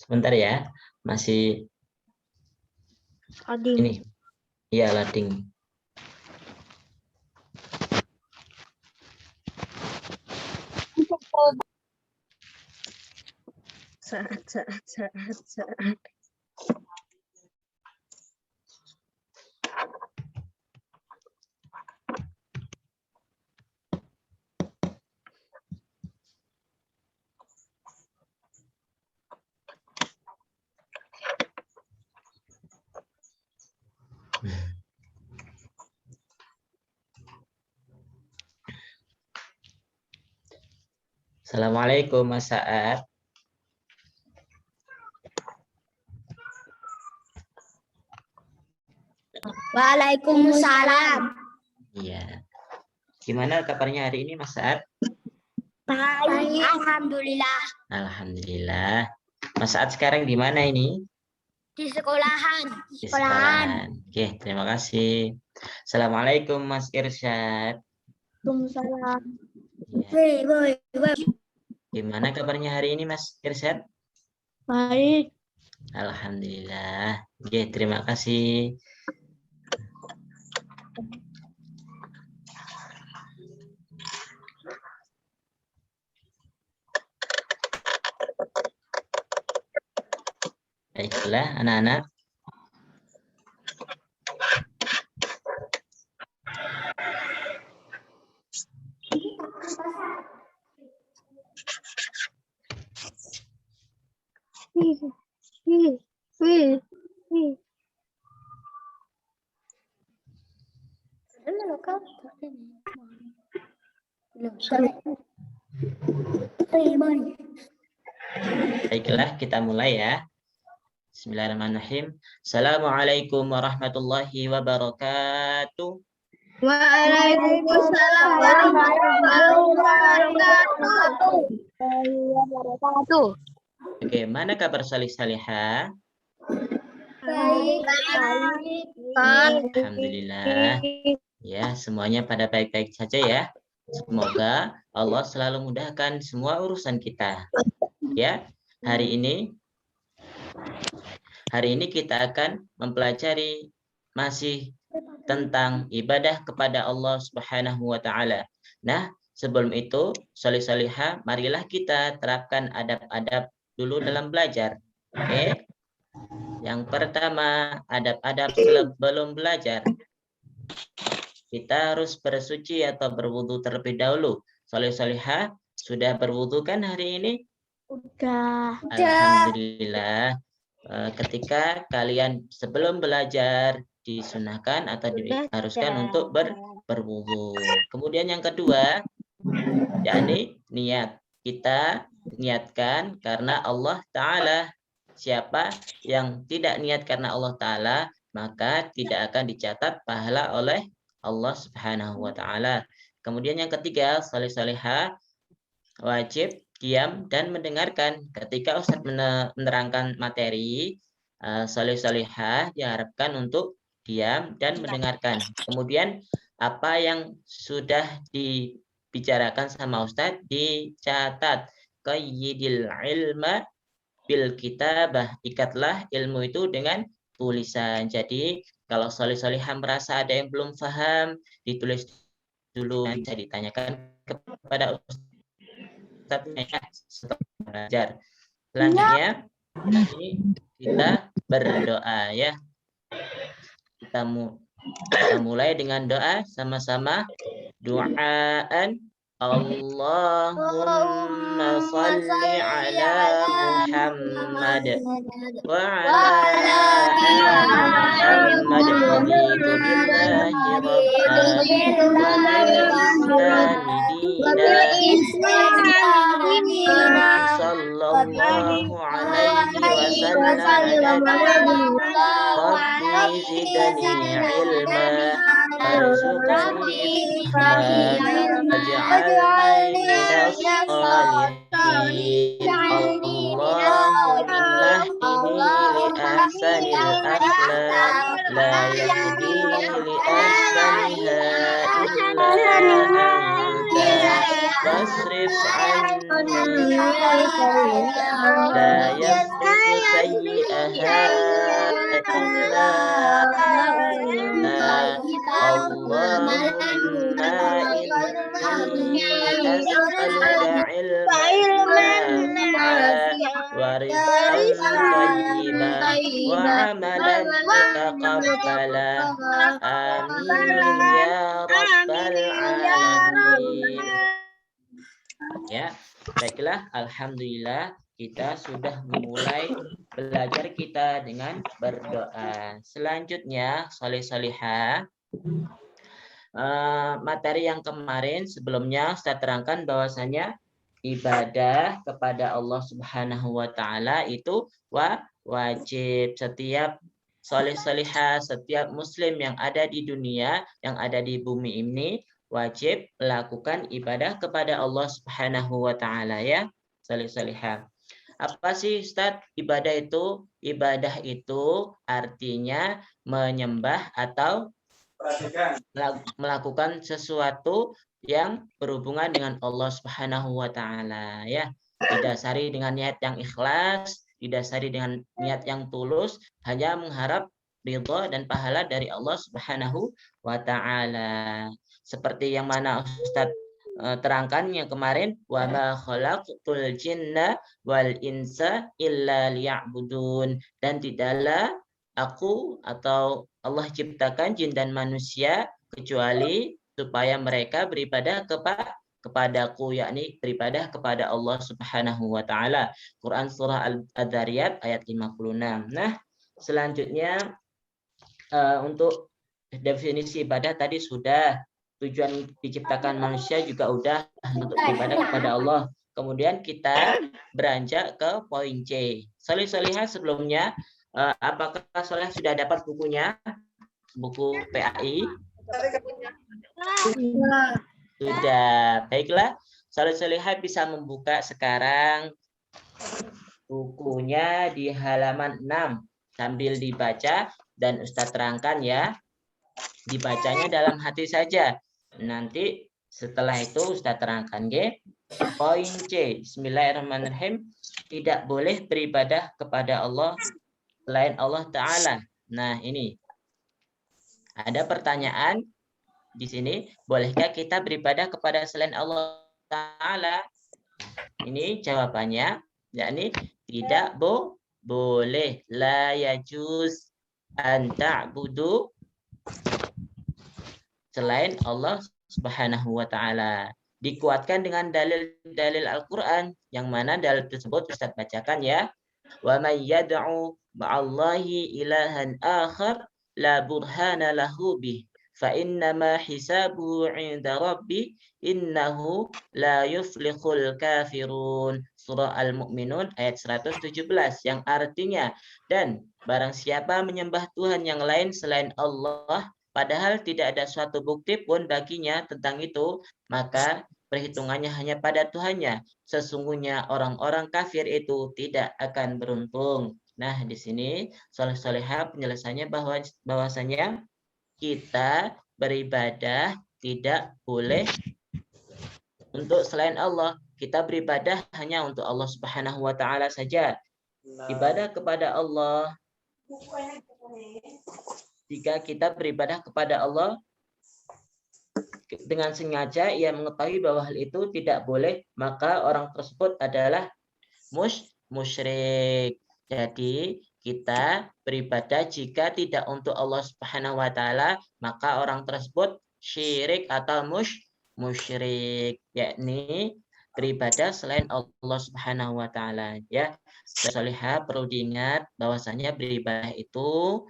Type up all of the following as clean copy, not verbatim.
Sebentar ya, masih Loading. ini. Iya, loading. Saat. Assalamualaikum Mas Saad. Waalaikumsalam. Iya. Gimana kabarnya hari ini Mas Saad? Baik, alhamdulillah. Alhamdulillah. Mas Saad sekarang di mana ini? Di sekolahan. Di sekolahan. Oke, terima kasih. Assalamualaikum Mas Irsyad. Waalaikumsalam. Ya. Gimana kabarnya hari ini Mas Irsyad? Baik. Alhamdulillah. Oke, terima kasih. Baiklah, anak-anak. Baiklah, kita mulai ya. Bismillahirrahmanirrahim. Assalamualaikum warahmatullahi wabarakatuh. Waalaikumsalam warahmatullahi wabarakatuh. Oke, mana kabar salih-salihah? Baik. Alhamdulillah. Ya, semuanya pada baik-baik saja ya. Semoga Allah selalu mudahkan semua urusan kita. Ya, hari ini kita akan mempelajari masih tentang ibadah kepada Allah Subhanahu wa taala. Nah, sebelum itu, salih-salihah, marilah kita terapkan adab-adab dulu dalam belajar. Oke. Yang pertama, adab-adab sebelum belajar. Kita harus bersuci atau berwudu terlebih dahulu. Salih-salihah, sudah berwudu kan hari ini? Udah. Alhamdulillah. Ketika kalian sebelum belajar disunahkan atau diharuskan untuk berwudu. Kemudian yang kedua, yakni niat. Kita niatkan karena Allah Ta'ala. Siapa yang tidak niat karena Allah Ta'ala, maka tidak akan dicatat pahala oleh Allah Subhanahu wa Ta'ala. Kemudian yang ketiga, salih-salihah, wajib diam dan mendengarkan. Ketika Ustadz menerangkan materi, salih-salihah diharapkan untuk diam dan mendengarkan. Kemudian apa yang sudah dibicarakan sama Ustadz dicatat. Qayyidil ilma bil kitabah, ikatlah ilmu itu dengan tulisan. Jadi kalau salih-salihah merasa ada yang belum paham, ditulis dulu, bisa ditanyakan kepada Ustadz setelah belajar. Selanjutnya ini kita berdoa ya. Kita mulai dengan doa sama-sama. du'aan Allahumma salli ala Muhammad wa ala ali Muhammad raditu billahi rabban wa bil islami dina sallallahu alaihi wasallam Rabbi zidni ilma warzuqni fahma waj'alni minas shalihin Allahumma hdini li ahsanil akhlaq la yahdi li ahsaniha illa anta wasrif anni la yasrifu sayyi'aha illa Allahumma inni as'aluka ilman wa rizqan thayyiban wa amalan mutaqabbala amin ya rabbal alamin. Ya, baiklah, alhamdulillah kita sudah memulai belajar kita dengan berdoa. Selanjutnya, soleh-solihah. Materi yang kemarin sebelumnya saya terangkan bahwasanya ibadah kepada Allah Subhanahu wa taala itu wajib. Setiap soleh-solihah, setiap muslim yang ada di dunia, yang ada di bumi ini wajib melakukan ibadah kepada Allah Subhanahu wa taala ya, soleh-solihah. Apa sih Ustaz ibadah itu? Ibadah itu artinya menyembah atau melakukan sesuatu yang berhubungan dengan Allah Subhanahu wa taala ya. Didasari dengan niat yang ikhlas, didasari dengan niat yang tulus, hanya mengharap ridha dan pahala dari Allah Subhanahu wa taala. Seperti yang mana Ustaz terangkan yang kemarin, wa ma khalaqtul jinna wal insa illa liya'budun, dan tidaklah aku atau Allah ciptakan jin dan manusia kecuali supaya mereka beribadah kepadaku, yakni beribadah kepada Allah Subhanahu wa taala. Quran surah Al-Dzariyat ayat 56. Nah, selanjutnya untuk definisi ibadah tadi sudah, tujuan diciptakan manusia juga udah, untuk beribadah kepada Allah. Kemudian kita beranjak ke poin C. Soleh-solihah sebelumnya, apakah soleh sudah dapat bukunya? Buku PAI? Sudah. Baiklah, soleh-solihah bisa membuka sekarang bukunya di halaman 6 sambil dibaca dan Ustadz terangkan ya. Dibacanya dalam hati saja. Nanti setelah itu Ustadz terangkan ya. Poin C. Bismillahirrahmanirrahim. Tidak boleh beribadah kepada Allah selain Allah Ta'ala. Nah ini. Ada pertanyaan di sini. Bolehkah kita beribadah kepada selain Allah Ta'ala? Ini jawabannya. Yakni tidak boleh. La yajuz an ta'budu selain Allah Subhanahu wa taala. Dikuatkan dengan dalil-dalil Al-Qur'an, yang mana dalil tersebut Ustaz bacakan ya. Wa may yad'u ma'allahi ilahan akhar la burhana lahu bih fa innama hisabuhu 'inda rabbi innahu la yuflihul kafirun. Surah Al-Mu'minun ayat 117, yang artinya, dan barang siapa menyembah Tuhan yang lain selain Allah padahal tidak ada suatu bukti pun baginya tentang itu, maka perhitungannya hanya pada Tuhannya. Sesungguhnya orang-orang kafir itu tidak akan beruntung. Nah, di sini soleh-solehah penjelasannya bahwasanya kita beribadah tidak boleh untuk selain Allah. Kita beribadah hanya untuk Allah Subhanahu wa taala saja. Ibadah kepada Allah, jika kita beribadah kepada Allah dengan sengaja ia mengetahui bahwa hal itu tidak boleh, maka orang tersebut adalah musyrik. Jadi kita beribadah jika tidak untuk Allah Subhanahu wa taala, maka orang tersebut syirik atau musyrik, yakni beribadah selain Allah Subhanahu wa taala ya. Salihah perlu diingat bahwasanya beribadah itu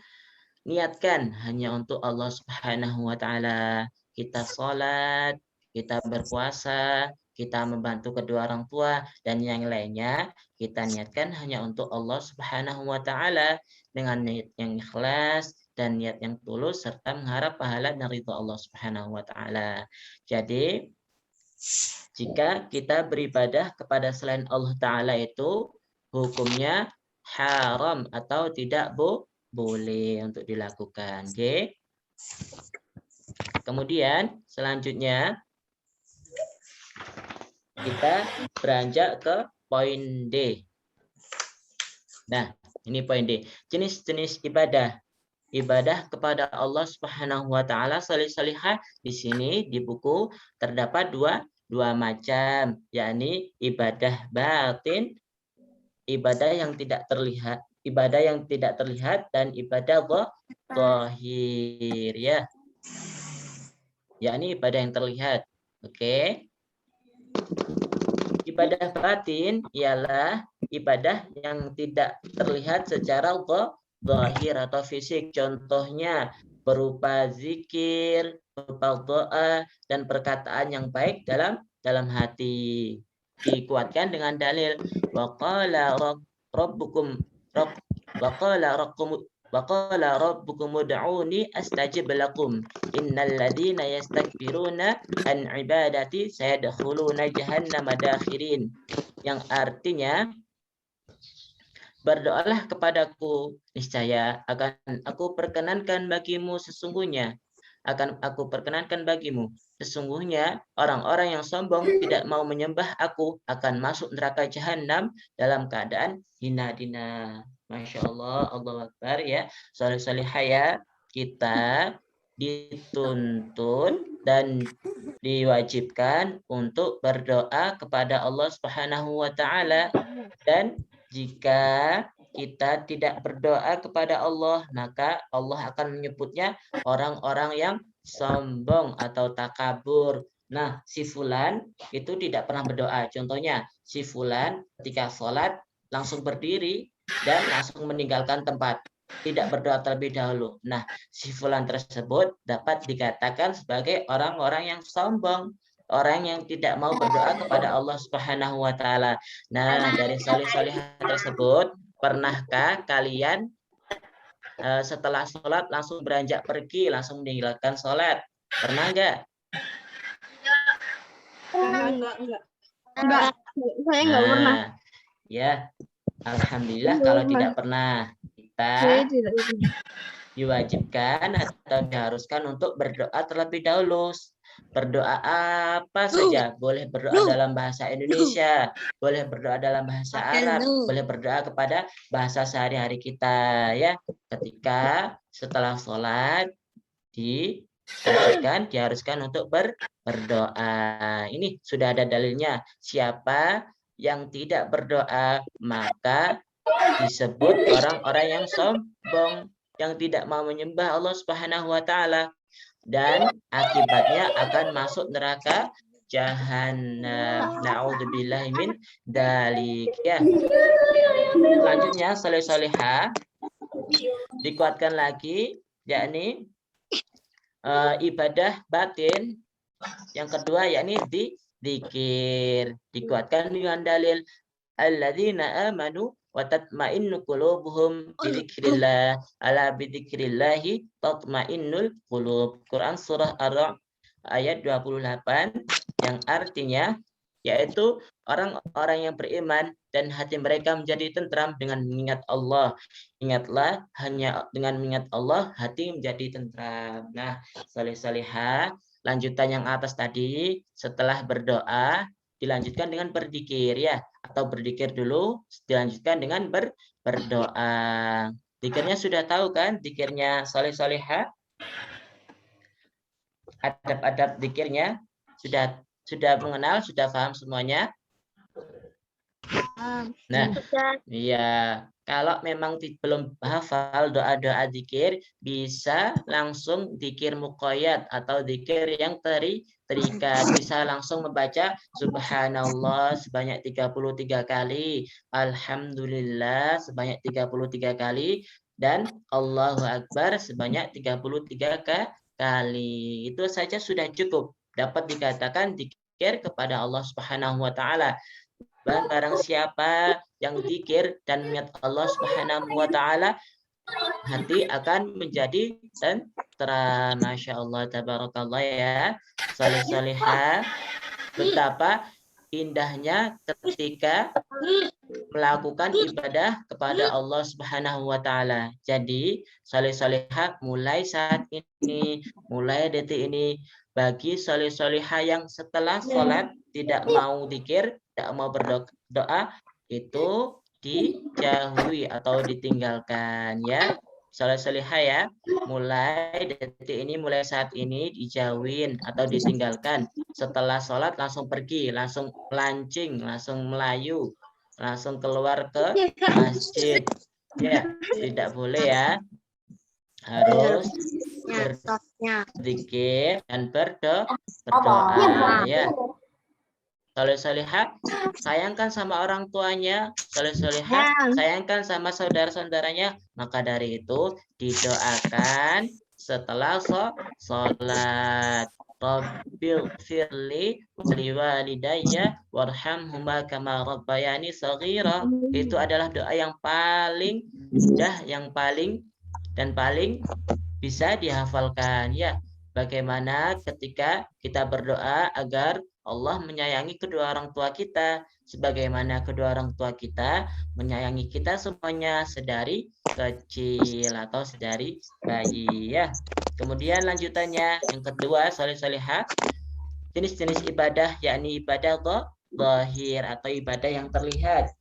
niatkan hanya untuk Allah Subhanahu wa taala. Kita sholat, kita berpuasa, kita membantu kedua orang tua dan yang lainnya kita niatkan hanya untuk Allah Subhanahu wa taala dengan niat yang ikhlas dan niat yang tulus serta mengharap pahala dan ridha Allah Subhanahu wa taala. Jadi jika kita beribadah kepada selain Allah taala itu hukumnya haram atau tidak boleh untuk dilakukan. Oke. Kemudian selanjutnya kita beranjak ke poin D. Nah, ini poin D. Jenis-jenis ibadah. Ibadah kepada Allah Subhanahu wa taala salihah di sini di buku terdapat dua macam, yakni ibadah batin, ibadah yang tidak terlihat, dan ibadah zahir ya. Yakni ibadah yang terlihat. Oke. Ibadah batin ialah ibadah yang tidak terlihat secara zahir atau fisik. Contohnya berupa zikir, berupa doa dan perkataan yang baik dalam hati. Dikuatkan dengan dalil waqala rabbukum ud'uni astajib lakum innal ladzina yastakbiruna an ibadati sayadkhuluna jahannama dakhirin, yang artinya berdoalah kepadaku, niscaya akan aku perkenankan bagimu sesungguhnya orang-orang yang sombong tidak mau menyembah aku akan masuk neraka jahanam dalam keadaan hina-dina. Masya Allah, Allahu Akbar ya. Salihah ya, kita dituntun dan diwajibkan untuk berdoa kepada Allah Subhanahu wa taala, dan jika kita tidak berdoa kepada Allah, maka Allah akan menyebutnya orang-orang yang sombong atau takabur. Nah, si fulan itu tidak pernah berdoa. Contohnya, si fulan ketika sholat langsung berdiri dan langsung meninggalkan tempat, tidak berdoa terlebih dahulu. Nah, si fulan tersebut dapat dikatakan sebagai orang-orang yang sombong, orang yang tidak mau berdoa kepada Allah Subhanahu wa taala. Nah, dari salihah tersebut, pernahkah kalian setelah sholat langsung beranjak pergi, langsung meninggalkan sholat? Pernah enggak? Enggak. Saya enggak pernah. Ya, alhamdulillah kalau tidak pernah. Kita diwajibkan atau diharuskan untuk berdoa terlebih dahulu. Berdoa apa saja, boleh berdoa dalam bahasa Indonesia, boleh berdoa dalam bahasa Arab, boleh berdoa kepada bahasa sehari-hari kita ya. Ketika setelah sholat diharuskan untuk berdoa. Ini sudah ada dalilnya. Siapa yang tidak berdoa maka disebut orang-orang yang sombong, yang tidak mau menyembah Allah Subhanahu wa taala, dan akibatnya akan masuk neraka jahanam. Na'udzubillahi min dzalik ya. Selanjutnya salihah dikuatkan lagi, yakni ibadah batin yang kedua, yakni dzikir. Dikuatkan dengan dalil alladzina amanu wa tatma'innu qulubuhum bidzikrillah, ala bidzikrillahi tatma'innul qulub. Quran surah Ar-Ra'd ayat 28, yang artinya yaitu orang-orang yang beriman dan hati mereka menjadi tentram dengan mengingat Allah. Ingatlah, hanya dengan mengingat Allah hati menjadi tentram. Nah, salihah, lanjutan yang atas tadi, setelah berdoa dilanjutkan dengan berzikir ya, atau berzikir dulu dilanjutkan dengan berdoa. Zikirnya sudah tahu kan? Zikirnya salihah, adab-adab zikirnya sudah mengenal, sudah paham semuanya? Nah, iya. Kalau memang belum hafal doa-doa zikir, bisa langsung zikir muqayyad atau zikir yang terikat, bisa langsung membaca subhanallah sebanyak 33 kali, alhamdulillah sebanyak 33 kali, dan Allahu Akbar sebanyak 33 kali. Itu saja sudah cukup dapat dikatakan zikir kepada Allah Subhanahu wa taala. Barang siapa yang zikir dan ingat Allah Subhanahu wa taala, hati akan menjadi tentram. Masya Allah, tabarakallah ya. Salih-salihah. Betapa indahnya ketika melakukan ibadah kepada Allah Subhanahu wa taala. Jadi, salih-salihah mulai saat ini, mulai detik ini, bagi salih-salihah yang setelah sholat tidak mau zikir, tidak mau berdoa, itu dijauhi atau ditinggalkan ya. Salih-salihah ya, mulai detik ini, mulai saat ini dijauhin atau ditinggalkan. Setelah sholat langsung pergi, langsung melancing, langsung melayu, langsung keluar ke masjid. Ya, tidak boleh ya. Harus berzikir dan berdoa ya. Saleh-salehah, sayangkan sama orang tuanya, saleh-salehah, sayangkan sama saudara-saudaranya, maka dari itu didoakan setelah sholat. Rabbil firli liwalidayya warhamhuma kama rabbayani shaghira. Itu adalah doa yang paling mudah, yang paling bisa dihafalkan ya. Bagaimana ketika kita berdoa agar Allah menyayangi kedua orang tua kita, sebagaimana kedua orang tua kita menyayangi kita semuanya sedari kecil atau sedari bayi ya. Kemudian lanjutannya yang kedua, salih-salihah, jenis-jenis ibadah yakni ibadah zahir atau ibadah yang terlihat.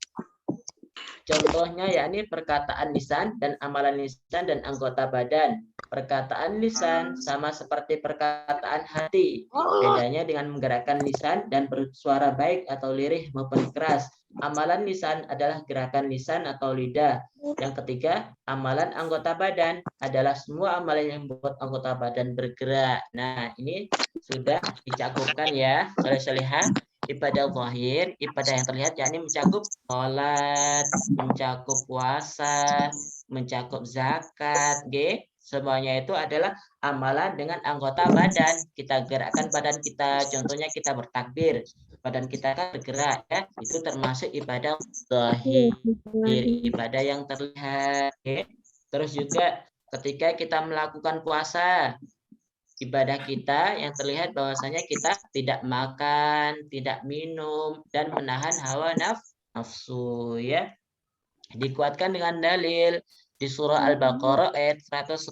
Contohnya yakni perkataan lisan dan amalan lisan dan anggota badan. Perkataan lisan sama seperti perkataan hati. Bedanya dengan menggerakkan lisan dan bersuara baik atau lirih maupun keras. Amalan lisan adalah gerakan lisan atau lidah. Yang ketiga, amalan anggota badan adalah semua amalan yang membuat anggota badan bergerak. Nah, ini sudah dicakupkan ya oleh salihah. Ibadah zahir, ibadah yang terlihat, yakni mencakup sholat, mencakup puasa, mencakup zakat, semuanya itu adalah amalan dengan anggota badan. Kita gerakkan badan kita, contohnya kita bertakbir, badan kita kan bergerak ya, itu termasuk ibadah zahir, ibadah yang terlihat. Terus juga ketika kita melakukan puasa, ibadah kita yang terlihat bahwasanya kita tidak makan, tidak minum, dan menahan hawa nafsu ya. Dikuatkan dengan dalil di surah Al-Baqarah ayat 110.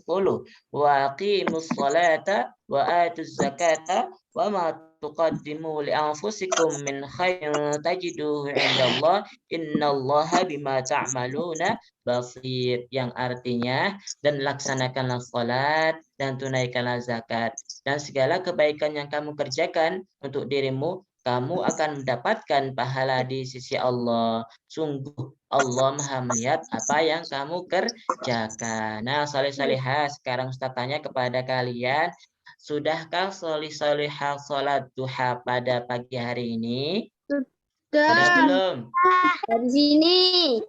Wa aqimus salata wa atuz zakata wa ma tuqaddimu li anfusikum min khairin tajiduhu 'indallah innallaha bima ta'maluna basir, yang artinya dan laksanakanlah salat dan tunaikanlah zakat dan segala kebaikan yang kamu kerjakan untuk dirimu, kamu akan mendapatkan pahala di sisi Allah. Sungguh Allah Maha melihat apa yang kamu kerjakan. Nah, salih-salihah, sekarang Ustaz tanya kepada kalian, sudahkah salih-salihah sholat duha pada pagi hari ini? Sudah belum? Dari sini.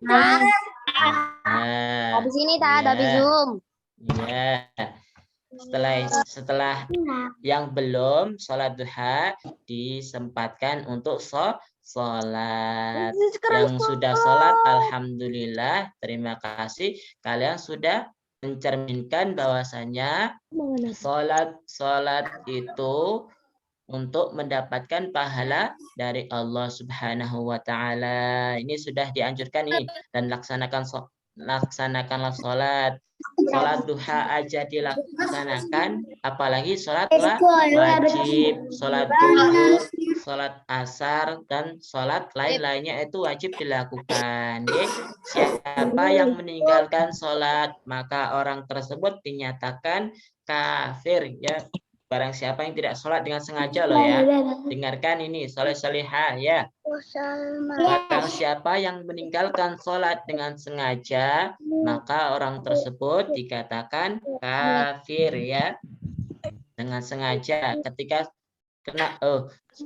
Nah, Dari sini tak ada Zoom. Ya. Setelah yang belum sholat duha disempatkan untuk sholat. Yang sudah sholat, alhamdulillah, terima kasih. Kalian sudah mencerminkan bahwasanya sholat itu untuk mendapatkan pahala dari Allah Subhanahu wa taala. Ini sudah dianjurkan ini, dan laksanakanlah sholat. Sholat duha aja dilaksanakan, apalagi sholat wajib, sholat zuhur, sholat asar, dan sholat lain-lainnya itu wajib dilakukan. Siapa yang meninggalkan sholat, maka orang tersebut dinyatakan kafir ya. Barang siapa yang tidak sholat dengan sengaja loh ya. Dengarkan ini, salih-salihah ya. Barang siapa yang meninggalkan sholat dengan sengaja, maka orang tersebut dikatakan kafir ya. Dengan sengaja. Ketika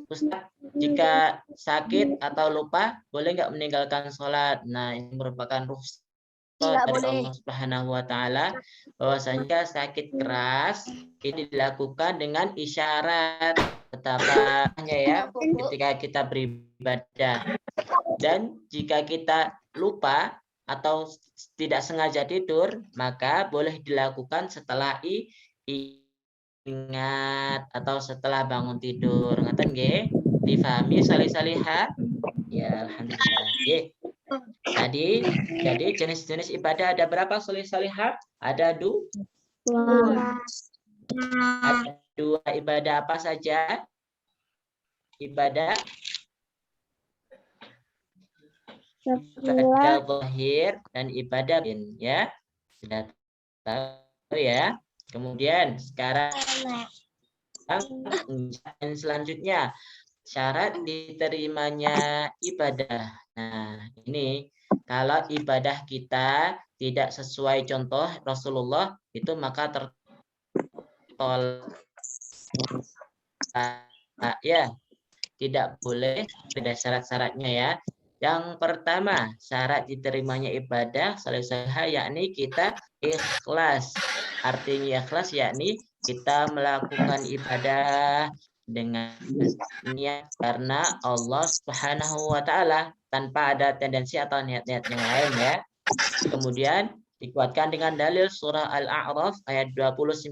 Ustaz, jika sakit atau lupa boleh nggak meninggalkan sholat? Nah, ini merupakan rukhsah dari Allah Subhanahu wa taala, bahwasanya sakit keras ini dilakukan dengan isyarat, betapanya ya ketika kita beribadah. Dan jika kita lupa atau tidak sengaja tidur, maka boleh dilakukan setelah ingat atau setelah bangun tidur. Ngaten nggih? Difahami salih-saliha? Ya, alhamdulillah. Nggih. Jadi jenis-jenis ibadah ada berapa salih-saliha? Ada dua ibadah apa saja? Ibadah zahir dan ibadah batin, ya. Sudah tahu ya. Kemudian sekarang selanjutnya syarat diterimanya ibadah. Nah, ini kalau ibadah kita tidak sesuai contoh Rasulullah itu maka tertolak, ya. Tidak boleh, ada syarat-syaratnya ya. Yang pertama, syarat diterimanya ibadah salih-salihah yakni kita ikhlas. Artinya ikhlas yakni kita melakukan ibadah dengan niat karena Allah Subhanahu wa taala tanpa ada tendensi atau niat-niat yang lain ya. Kemudian dikuatkan dengan dalil surah Al-A'raf ayat 29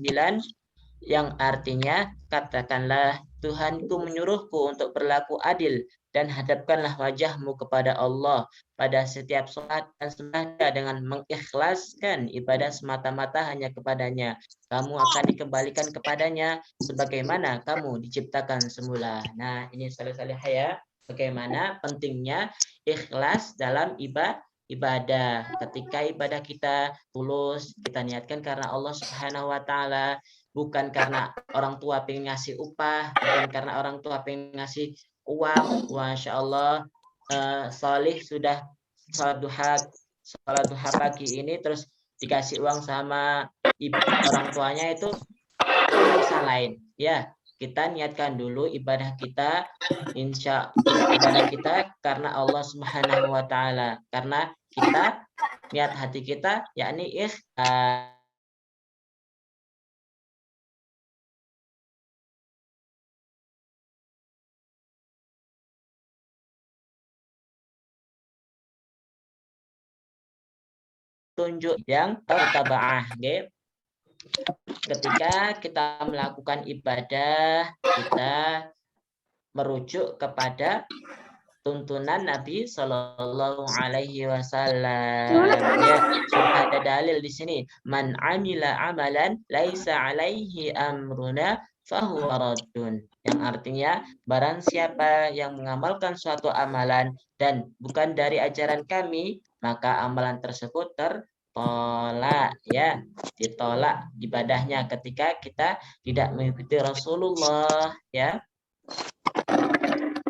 yang artinya, katakanlah Tuhanku menyuruhku untuk berlaku adil dan hadapkanlah wajahmu kepada Allah pada setiap sholat dan sembahyang dengan mengikhlaskan ibadah semata-mata hanya kepadanya. Kamu akan dikembalikan kepadanya sebagaimana kamu diciptakan semula. Nah, ini salih-salihah ya. Bagaimana pentingnya ikhlas dalam ibadah. Ketika ibadah kita tulus, kita niatkan karena Allah Subhanahu wa taala, bukan karena orang tua pengen ngasih upah, bukan karena orang tua pengen ngasih uang. Masya Allah, Salih sudah sholat duha pagi ini terus dikasih uang sama ibu orang tuanya, itu urusan lain ya. Kita niatkan dulu ibadah kita, ibadah kita karena Allah Subhanahu wa taala, karena kita niat hati kita yakni ikhlas. Tunjuk yang tabaah, okay? Ketika kita melakukan ibadah, kita merujuk kepada tuntunan Nabi Shallallahu Alaihi Wasallam. Ya, sudah ada dalil di sini. Man amila amalan laisa alaihi amruna fahuwa raddun. Yang artinya, barang siapa yang mengamalkan suatu amalan dan bukan dari ajaran kami, maka amalan tersebut tertolak, ya, ditolak ibadahnya ketika kita tidak mengikuti Rasulullah, ya.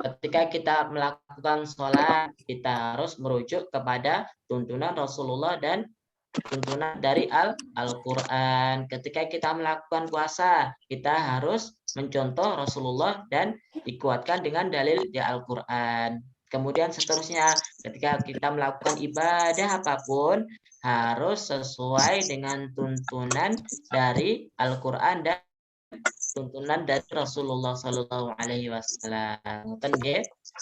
Ketika kita melakukan sholat, kita harus merujuk kepada tuntunan Rasulullah dan tuntunan dari Al-Quran. Ketika kita melakukan puasa, kita harus mencontoh Rasulullah dan dikuatkan dengan dalil di Al-Quran. Kemudian seterusnya, ketika kita melakukan ibadah apapun, harus sesuai dengan tuntunan dari Al-Quran dan tuntunan dari Rasulullah Shallallahu Alaihi Wasallam.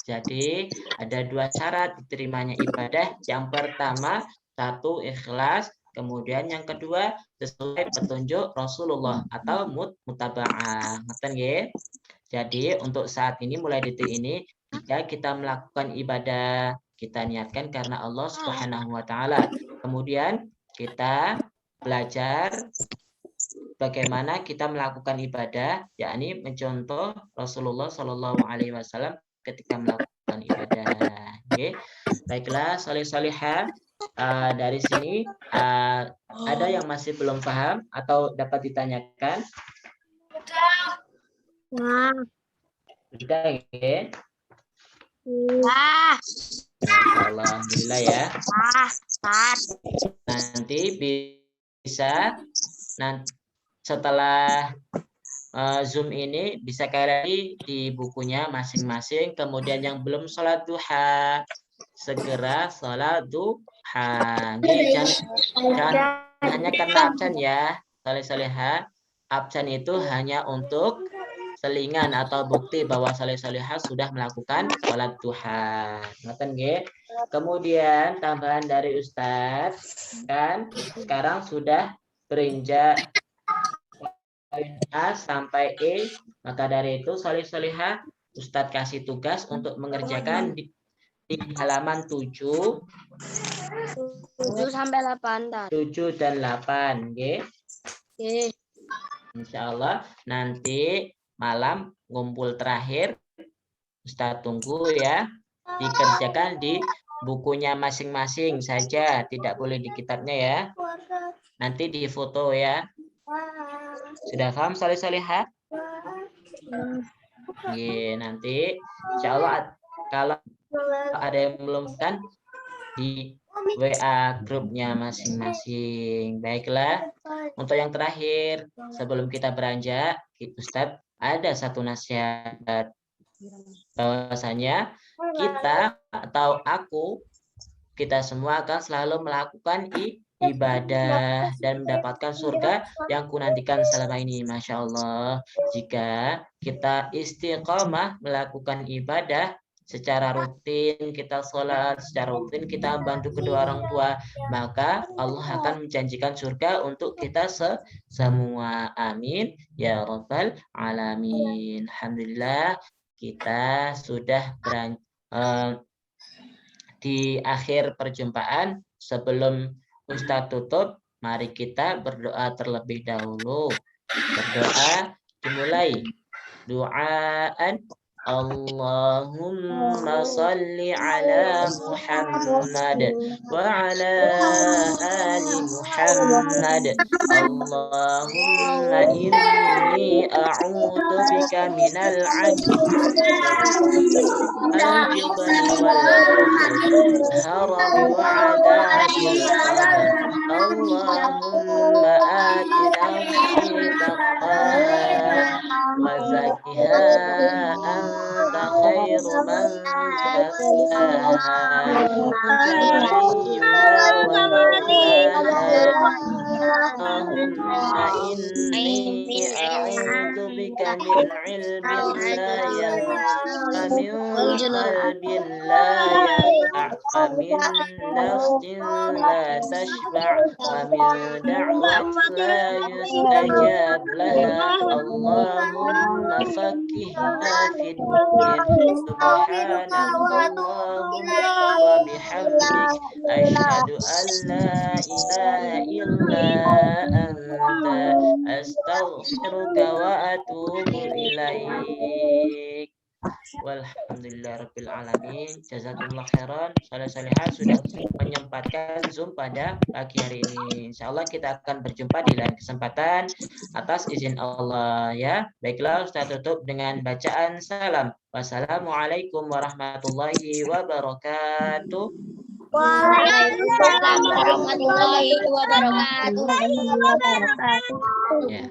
Jadi ada dua syarat diterimanya ibadah. Yang pertama, satu ikhlas, kemudian yang kedua sesuai petunjuk Rasulullah atau mutaba'ah. Jadi untuk saat ini, mulai detik ini, jika kita melakukan ibadah, kita niatkan karena Allah Subhanahu wa taala. Kemudian kita belajar bagaimana kita melakukan ibadah, yakni mencontoh Rasulullah Shallallahu Alaihi Wasallam ketika melakukan ibadah. Oke, baiklah, salih-salihah. Dari sini ada yang masih belum paham atau dapat ditanyakan? Sudah, oke. Alhamdulillah ya. Nanti bisa setelah Zoom ini bisa kalian di bukunya masing-masing. Kemudian yang belum sholat duha, segera sholat duha. Jangan hanya karena absen ya, saleh-saleha. Absen itu hanya untuk selingan atau bukti bahwa saleh-saleha sudah melakukan sholat duha. Ngoten nggih. Kemudian tambahan dari Ustadz, kan sekarang sudah berinjak A sampai E, maka dari itu saleh-saleha Ustadz kasih tugas untuk mengerjakan di halaman 7 sampai 8. 7 dan 8, nggih. Oke. Insya Allah nanti malam ngumpul terakhir Ustadz tunggu ya, dikerjakan di bukunya masing-masing saja, tidak boleh di kitabnya ya. Nanti di foto ya. Sudah paham saleh-saleha? Nanti insya Allah kalau ada yang belum kan di WA grupnya masing-masing. Baiklah, untuk yang terakhir sebelum kita beranjak, Ustadz ada satu nasihat, bahwasanya kita atau kita semua akan selalu melakukan ibadah dan mendapatkan surga yang kunantikan selama ini. Masya Allah, jika kita istiqomah melakukan ibadah secara rutin, kita sholat secara rutin, kita bantu kedua orang tua, maka Allah akan menjanjikan surga untuk kita semua. Amin ya rabbal alamin. Alhamdulillah, kita sudah di akhir perjumpaan. Sebelum Ustadz tutup, mari kita berdoa terlebih dahulu. Berdoa dimulai. Doaan Allahumma salli ala Muhammad wa ala ali Muhammad. Allahumma inni a'udzu bika minal 'ajzi harami wa 'adzabil qabr. Allahumma atina fi taqwaha wa zakkiha anta khairu man zakkaha Allahumma inni a'udzu bika min 'ilmin la yanfa' min qalbin la yarfa' min nafsin la tashba' wa min da'watin la yustajab laha. Allahumma faqqihna fid din. Subhanallahumma wa bihamdik asyhadu an la ilaha illa anta astaghfiruka wa atubu ilaik. Walhamdulillahirabbil alamin. Jazakumullah khairan. Saleh-saleha sudah menyempatkan Zoom pada pagi hari ini. Insyaallah kita akan berjumpa di lain kesempatan atas izin Allah ya. Baiklah, Ustaz tutup dengan bacaan salam. Wassalamualaikum warahmatullahi wabarakatuh. Waalaikumsalam warahmatullahi wabarakatuh. Ya.